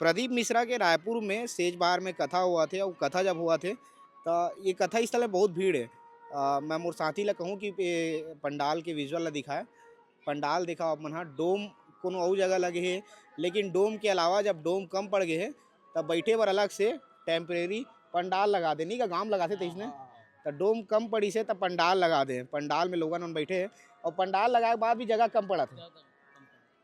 प्रदीप मिश्रा के रायपुर में सेज बार में कथा हुआ थे और कथा जब हुआ थे तो ये कथा स्थल में बहुत भीड़ है। मैं मोर साथी ला कहूँ कि पंडाल के विजुअल ला दिखाए। पंडाल दिखा मन हाँ डोम कोनो और जगह लगे है, लेकिन डोम के अलावा जब डोम कम पड़ गए है तब बैठे बर अलग से टेम्परेरी पंडाल लगा दे, नहीं का गांव लगाते थे इसने। तो डोम कम पड़ी से तब पंडाल लगा दे, पंडाल में लोगन मन बैठे है और पंडाल लगाए के बाद भी जगह कम पड़ा था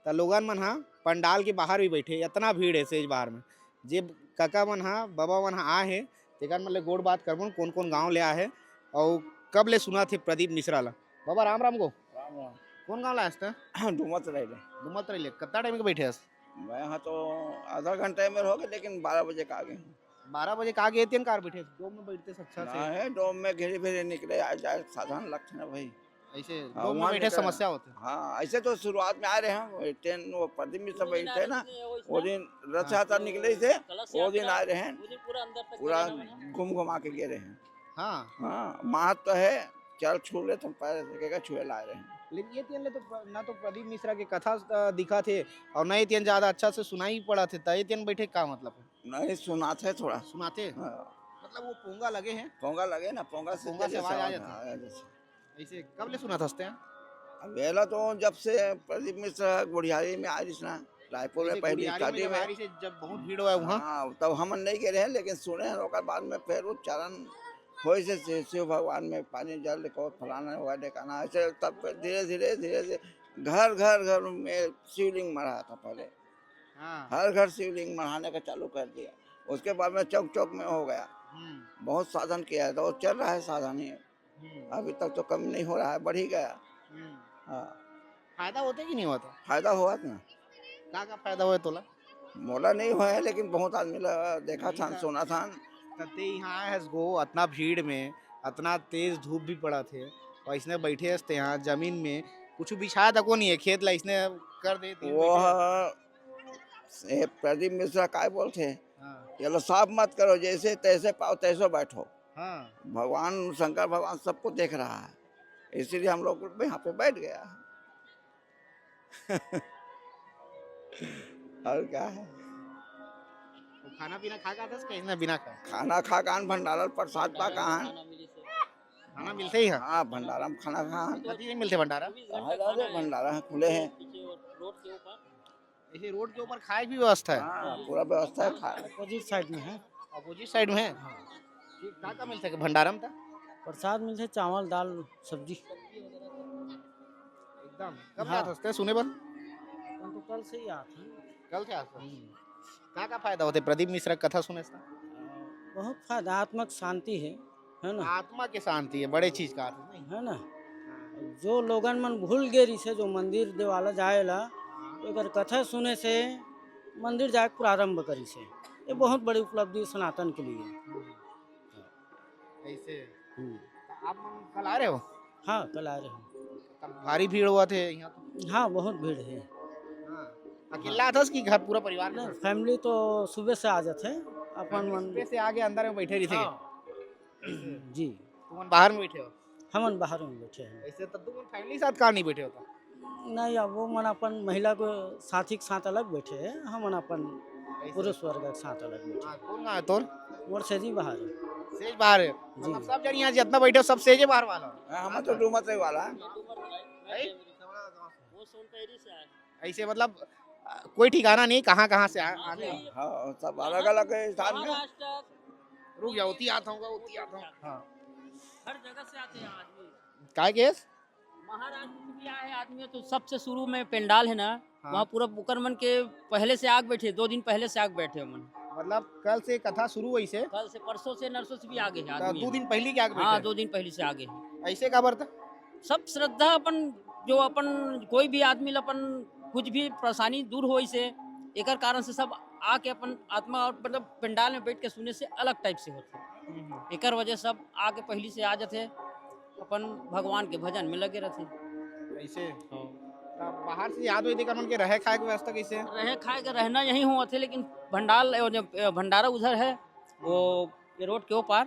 तो लोगन मन हाँ पंडाल के बाहर भी बैठे। इतना भीड़ है सेज बाहर में। जे काका मन हाँ बाबा मन हाँ आए हैं तेकर मन ले गोड़ बात करबन कौन कौन गांव ले आए है और कब ले सुना थे प्रदीप मिश्रा ला। बाबा राम राम को राम राम। कौन गांव लास्ट डूमत रहे डुमत रही कितना टाइम के बैठे हस? मैं यहाँ तो आधा घंटे में हो गए, लेकिन 12 बजे का आ गए। 12 बजे का गए थे कार बैठे डोम में बैठते अच्छा ना से है डोम में घेरे घेरे निकले आ जाए साधारण लक्षण है भाई। ऐसे हाँ, डोम में वहाँ बैठे लेकर- समस्या होते। हाँ ऐसे तो शुरुआत में आ रहे हैं, वो ट्रेन वो प्रदीप में सब बैठे ना, वो दिन रथ यात्रा निकले थे, वो दिन आ रहे हैं, पूरा घूम घुमा के गिरे हैं। हाँ हाँ महत्व तो है, चल छू ले तो पैर सकेगा छुए ला रहे हैं। लेकिन ये तीन ले तो ना तो प्रदीप मिश्रा के कथा दिखा थे और नहीं तीन ज्यादा अच्छा से सुनाई पड़ा थे ये तीन बैठे का मतलब है? नहीं सुना थे थोड़ा। सुनाते हाँ, मतलब वो पोंगा लगे हैं पोंगा लगे ना, पोंगा से पोंगा से जैसे आवाज आ आवाज जाती है। आया जैसे। ऐसे कब ले सुना था हंसते हैं? वेला तो जब से प्रदीप मिश्रा गुड़ियारी में आई ना, रायपुर में जैसे पहली गुड़ियारी शादी में, जवारी से जब बहुत भीड़ हुआ है वहाँ। हाँ तब हम नहीं गए रहे, लेकिन सुने हैं ओकर बाद में फिर वो चरण हो से शिव भगवान में पानी जल को फलाना हुआ देखाना, ऐसे तब धीरे धीरे धीरे धीरे घर घर घर में शिवलिंग मढ़ा था पहले। हाँ हर घर शिवलिंग मढ़ाने का चालू कर दिया, उसके बाद में चौक चौक में हो गया। बहुत साधन किया है तो चल रहा है साधन ही, अभी तक तो कम नहीं हो रहा है, बढ़ ही गया। हाँ फायदा होते कि नहीं होता? फायदा हुआ ना, का फायदा हुआ तोला? मोला नहीं हुआ है, लेकिन बहुत आदमी देखा था, सुना था। तते यहाँ है गो इतना भीड़ में इतना तेज धूप भी पड़ा थे और इसने बैठे हंसते यहाँ जमीन में कुछ बिछाया था को नहीं है खेत ला इसने कर दे वो प्रदीप मिश्रा काय बोलते हैं, हाँ चलो साफ मत करो, जैसे तैसे पाओ तैसे बैठो। हाँ भगवान शंकर भगवान सबको देख रहा है, इसीलिए हम लोग यहाँ पे बैठ गया। और क्या है, तो खाना पीना खा का था कि इसने बिना खा? खाना खा कान भंडारा प्रसाद पा कहाँ है? खाना मिलते ही है? हाँ भंडारा में खाना खा कभी नहीं मिलते भंडारा? भंडारा खुले हैं। ऐसे रोड के ऊपर खाए की व्यवस्था है? हाँ पूरा व्यवस्था है, अपोजिट साइड में है। अपोजिट साइड में है? ठीक का मिलता है भंडारा में? प्रसाद मिलते चावल दाल सब्जी। एकदम कब हाँ। जाते सुने पर? हम तो कल से ही आते हैं। कल से आता का फायदा होते प्रदीप मिश्रा कथा सुने से? बहुत फायदात्मक शांति है ना, आत्मा के शांति है बड़े चीज का अर्थ नहीं। है ना। जो लोगन मन भूल गए से जो मंदिर देवाला जाएला, अगर कथा सुने से मंदिर जाए प्रारंभ करी से, ये बहुत बड़ी उपलब्धि सनातन के लिए। ऐसे आप कल आ रहे हो? हाँ कल आ रहे हैं। तब भारी भीड़ हुआ थे यहाँ तो? हाँ बहुत भीड़ है। अकेला था कि घर पूरा परिवार नहीं में? फैमिली तो सुबह से आ जाते हैं अपन मन। सुबह से आगे अंदर में बैठे रही थे? जी तुम बाहर में बैठे हो? हम बाहर में बैठे हैं। ऐसे तब तुम फैमिली साथ कहाँ नहीं बैठे होता? नहीं अब वो मन अपन महिला को साथी के साथ अलग बैठे हैं, हम अपन पुरुष वर्ग के साथ अलग बैठे हैं। कौन है तोर? मोर से जी बाहर है। सेज बाहर है मतलब सब जन यहाँ जितना बैठे हो सब सेजे बाहर वाला हो? हम तो डूमत रहे वाला है। ऐसे मतलब कोई ठिकाना नहीं कहाँ कहाँ से आने? हाँ सब अलग अलग स्थान में। रुक जाओ उती आता हूँ उती आता हूँ। हाँ हर जगह से आते हैं आदमी। काय केस? महाराष्ट्र से भी आए आदमी, तो सबसे शुरू में पंडाल है ना, हाँ। वहाँ पूरा बुकर मन के पहले से आग बैठे, 2 दिन पहले से आग बैठे मन। मतलब कल से कथा शुरू हुई से कल से परसों से नरसों से भी आगे है आदमी। 2 दिन पहले क्या हाँ 2 दिन पहले से आगे है। ऐसे का बरता? सब श्रद्धा अपन जो अपन कोई भी आदमी ला अपन कुछ भी परेशानी दूर हो से एकर कारण से सब आके अपन आत्मा और मतलब पंडाल में बैठ के सुने से अलग टाइप से होते। एकर वजह सब आके पहली से आ जाते, अपन भगवान के भजन में लगे रहते। ऐसे बाहर से याद हुई मन के रहे खाए की व्यवस्था कैसे? रहे खाए का रहना यहीं हुआ थे, लेकिन भंडारा उधर है वो ये रोड के ऊपर,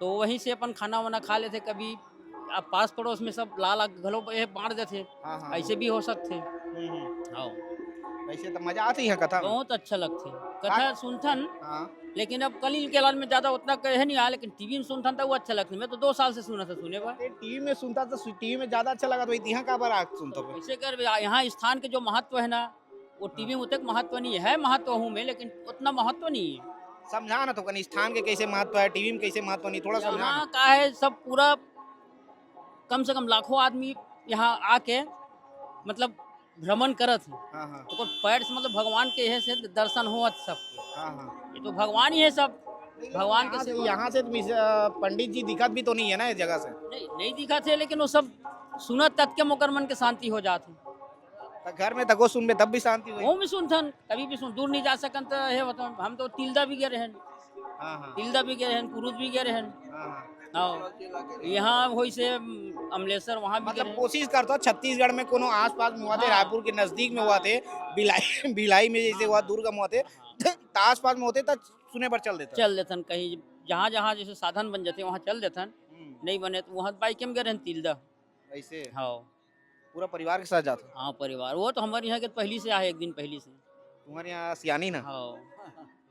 तो वहीं से अपन खाना वाना खा लेते। कभी अब पास पड़ोस में सब लाल घलो बांट देते, हाँ हाँ ऐसे भी हो सकते। हाँ वैसे तो मजा आती है कथा में। बहुत अच्छा लगते कथा सुनथन। हाँ लेकिन अब कलील के लाल में ज्यादा उतना कहे नहीं आया, लेकिन टीवी में सुनथन तो वो अच्छा लगता। मैं तो 2 साल से सुना था, सुने बा टीवी में सुनता तो टीवी में ज्यादा अच्छा लगा, तो यहाँ का बार आग सुनता पे। ऐसे कर यहाँ स्थान के जो महत्व है ना, वो टीवी में उतने महत्व नहीं है। महत्व हूँ मैं, लेकिन उतना महत्व नहीं है। समझा ना तो कहीं स्थान के कैसे महत्व है, टीवी में कैसे महत्व नहीं, थोड़ा समझा यहाँ ना। का है सब पूरा, कम से कम लाखों आदमी यहाँ आके मतलब भ्रमण करत है। हाँ हाँ तो पैर से मतलब भगवान के यह से दर्शन होत सबके। हाँ हाँ। ये तो भगवान ही है सब, भगवान के सेवा। यहाँ से पंडित जी दिखत भी तो नहीं है ना इस जगह से। नहीं दिखा थे, लेकिन वो सब सुनत तत् के मोकर मन के शांति हो जाती। तो घर में तको सुन में तब भी शांति हुई। वो भी सुनथन, कभी भी सुन, दूर नहीं जा सकन तो है बताओ। हम तो तिलदा भी गए रहन, हाँ हाँ तिलदा भी गए रहन, कुरुद भी गए रहन। हाँ हाँ। हाँ, यहाँ होई से अमलेश्वर वहाँ भी मतलब गए। कोशिश करता हूँ छत्तीसगढ़ में कोनो आस पास में हुआ थे, हाँ। रायपुर के नजदीक में हुआ थे, भिलाई भिलाई में जैसे हुआ, दुर्ग में हुआ थे, आस पास में होते तो सुने पर चल देता। चल देथन कहीं, जहाँ जहाँ जैसे साधन बन जाते वहाँ चल देथन, नहीं बने तो वहाँ बाइक में गए रहन तिलदा। ऐसे हाँ पूरा परिवार के साथ जाते। हाँ परिवार, वो तो हमारे यहाँ के पहली से आए, एक दिन पहली से। तुम्हारे यहाँ सियानी ना हाँ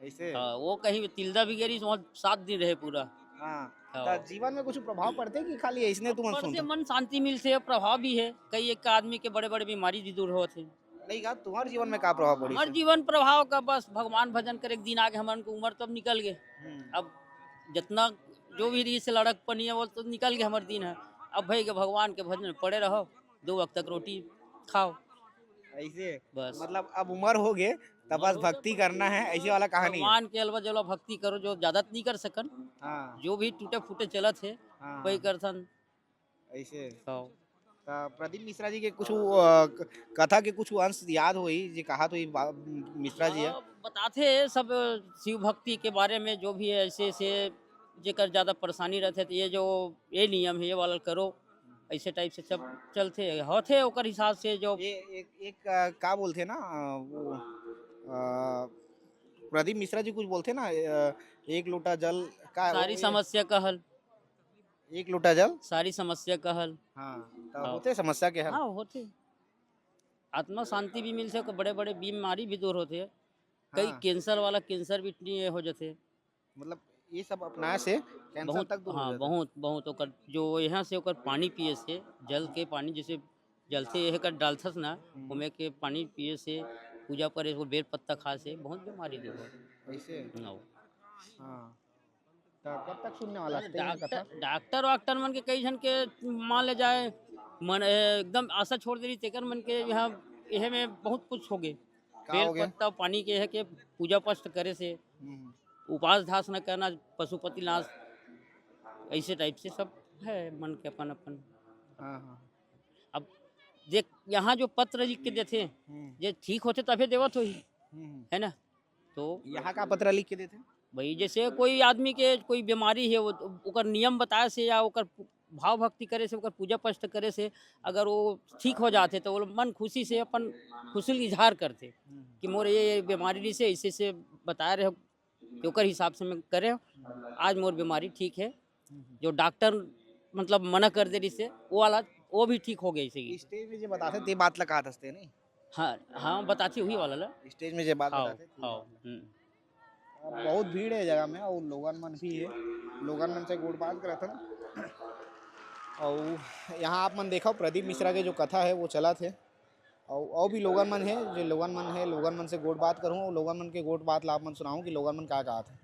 ऐसे। हाँ, वो कहीं तिलदा भी गई, वहाँ 7 दिन रहे पूरा। हाँ हाँ। तो जीवन में कुछ प्रभाव पड़ते कि खाली ऐसने तुम ऊपर से सुनते? मन शांति मिलते, प्रभाव भी है। कई एक आदमी के बड़े बड़े बीमारी भी दूर होते। नहीं कहा तुम्हारे जीवन में क्या प्रभाव पड़ी हमारे इससे? जीवन प्रभाव का बस भगवान भजन कर, एक दिन आगे हमारे को उम्र तब निकल गए। अब जितना जो भी रीत से लड़क पनी है वो तो निकल गए हमारे दिन है। अब भाई के भगवान के भजन में पड़े रहो, 2 वक्त तक रोटी खाओ ऐसे बस। मतलब अब उम्र हो गए तब बस भक्ति करना है, ऐसी वाला कहानी है। भगवान के अलवा जलवा भक्ति करो, जो ज्यादा नहीं कर सकन, हाँ जो भी टूटे फूटे चलत है हाँ वही करथन। ऐसे। हाँ। प्रदीप मिश्रा जी के कुछ कथा के कुछ अंश याद हुई जी, कहा तो ये मिश्रा जी है। बताते हैं सब शिव भक्ति के बारे में, जो भी है ऐसे ऐसे जेकर ज्यादा परेशानी रहते तो ये जो ये नियम है ये वाला करो, ऐसे टाइप से सब चलते होते ओकर हिसाब से। जो ये एक का बोलते हैं ना वो प्रदीप मिश्रा जी कुछ बोलते हैं ना, एक लोटा जल का सारी समस्या का हल, एक लोटा जल सारी समस्या का हल। हाँ तो हाँ। होते समस्या के हल। हाँ होते, आत्मा शांति भी मिलते, बड़े बड़े बीमारी भी दूर होते हैं। कई हाँ। कैंसर वाला कैंसर भी इतनी हो जाते। मतलब ये सब अपनाए से कैंसर बहुत तक दूर हो हाँ, जाता है। बहुत बहुत ओकर जो यहाँ से ओकर पानी पिए से, जल के पानी जैसे जल से यह कर डालथस ना, उमे के पानी पिए से, पूजा करे वो बेल पत्ता खा से बहुत बीमारी दूर हो। ऐसे हाँ। हाँ तो कब तक सुनने वाला है ये कथा? डॉक्टर वाक्टर मन के कई जन के मान ले जाए, मन एकदम आशा छोड़ दे रही तेकर मन के यहाँ यह में बहुत कुछ हो गए। का बेल हो गया? पत्ता पानी के है के पूजा पाठ करे से, उपवास धास न करना, पशुपति नाश, ऐसे टाइप से सब है मन के अपन अपन। हाँ हाँ अब देख यहाँ जो पत्र लिख के देते ये ठीक होते तभी देवत हो ही, है ना। तो यहाँ का पत्र लिख के देते? भाई जैसे कोई आदमी के कोई बीमारी है, वो ओकर नियम बताए से या ओकर भाव भक्ति करे से, ओकर पूजा पाठ करे से अगर वो ठीक हो जाते तो वो मन खुशी से अपन खुशी इजहार करते कि मोर ये बीमारी से ऐसे से बता रहे हो, कि ओकर हिसाब से मैं करे आज मोर बीमारी ठीक है। जो डॉक्टर मतलब मना कर दे रही से वो वाला वो भी ठीक हो गई सही। स्टेज में जो बताते ते बात लगा दसते नहीं? हाँ हाँ बताती हुई वाला ला। स्टेज में जो बात हाँ बताते थे। हाँ बहुत भीड़ है जगह में और लोगन मन भी है, लोगन मन से गोड़ बात करत हन। और यहाँ आप मन देखो प्रदीप मिश्रा के जो कथा है वो चला थे, और भी लोगन मन है जो लोगन मन से गोड़ बात करूँ और लोगन मन के गोड़ बात ला आप मन सुनाऊँ कि लोगन मन का कहा था।